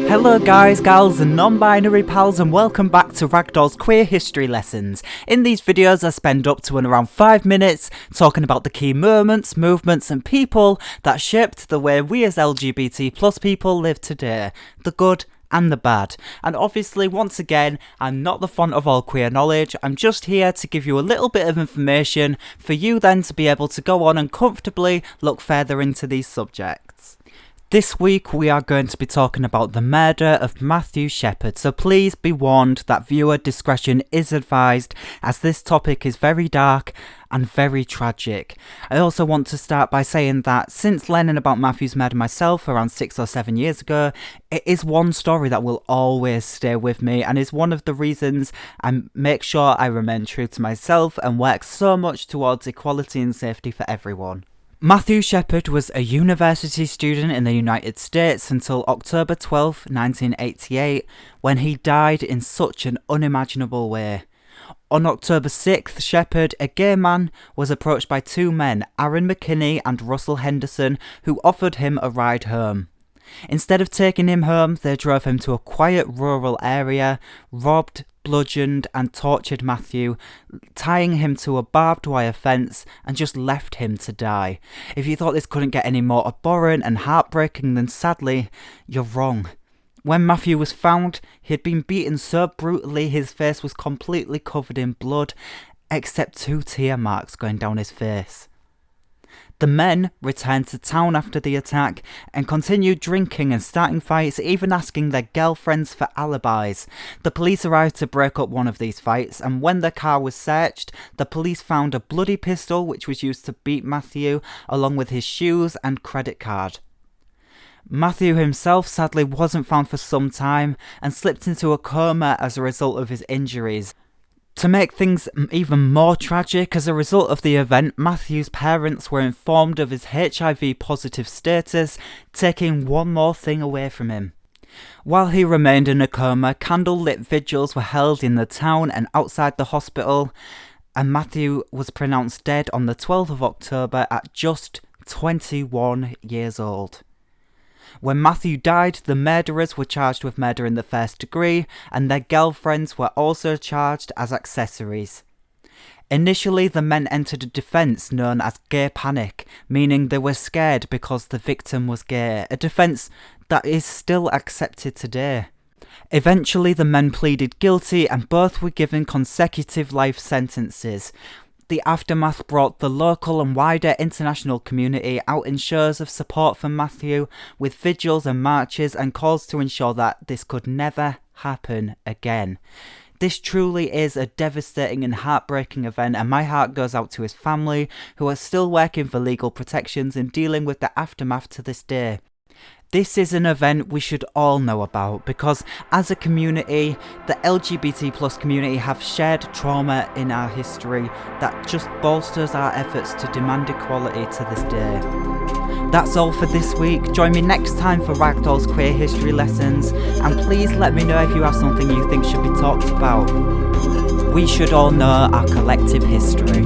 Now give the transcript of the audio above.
Hello guys, gals and non-binary pals, and welcome back to Ragdoll's Queer History Lessons. In these videos I spend up to and around 5 minutes talking about the key moments, movements and people that shaped the way we as LGBT plus people live today. The good and the bad. And obviously, once again, I'm not the font of all queer knowledge. I'm just here to give you a little bit of information for you then to be able to go on and comfortably look further into these subjects. This week we are going to be talking about the murder of Matthew Shepard, so please be warned that viewer discretion is advised as this topic is very dark and very tragic. I also want to start by saying that since learning about Matthew's murder myself around 6 or 7 years ago, it is one story that will always stay with me and is one of the reasons I make sure I remain true to myself and work so much towards equality and safety for everyone. Matthew Shepard was a university student in the United States until October 12, 1988, when he died in such an unimaginable way. On October 6th, Shepard, a gay man, was approached by two men, Aaron McKinney and Russell Henderson, who offered him a ride home. Instead of taking him home, they drove him to a quiet rural area, robbed, bludgeoned and tortured Matthew, tying him to a barbed wire fence and just left him to die. If you thought this couldn't get any more abhorrent and heartbreaking, then sadly, you're wrong. When Matthew was found, he had been beaten so brutally his face was completely covered in blood, except 2 tear marks going down his face. The men returned to town after the attack and continued drinking and starting fights, even asking their girlfriends for alibis. The police arrived to break up one of these fights, and when their car was searched, the police found a bloody pistol which was used to beat Matthew, along with his shoes and credit card. Matthew himself sadly wasn't found for some time and slipped into a coma as a result of his injuries. To make things even more tragic, as a result of the event, Matthew's parents were informed of his HIV positive status, taking one more thing away from him. While he remained in a coma, candle-lit vigils were held in the town and outside the hospital, and Matthew was pronounced dead on the 12th of October at just 21 years old. When Matthew died, the murderers were charged with murder in the first degree, and their girlfriends were also charged as accessories. Initially, the men entered a defence known as gay panic, meaning they were scared because the victim was gay, a defence that is still accepted today. Eventually, the men pleaded guilty and both were given consecutive life sentences. The aftermath brought the local and wider international community out in shows of support for Matthew, with vigils and marches and calls to ensure that this could never happen again. This truly is a devastating and heartbreaking event, and my heart goes out to his family, who are still working for legal protections and dealing with the aftermath to this day. This is an event we should all know about because as a community, the LGBT plus community have shared trauma in our history that just bolsters our efforts to demand equality to this day. That's all for this week. Join me next time for Ragdoll's Queer History Lessons, and please let me know if you have something you think should be talked about. We should all know our collective history.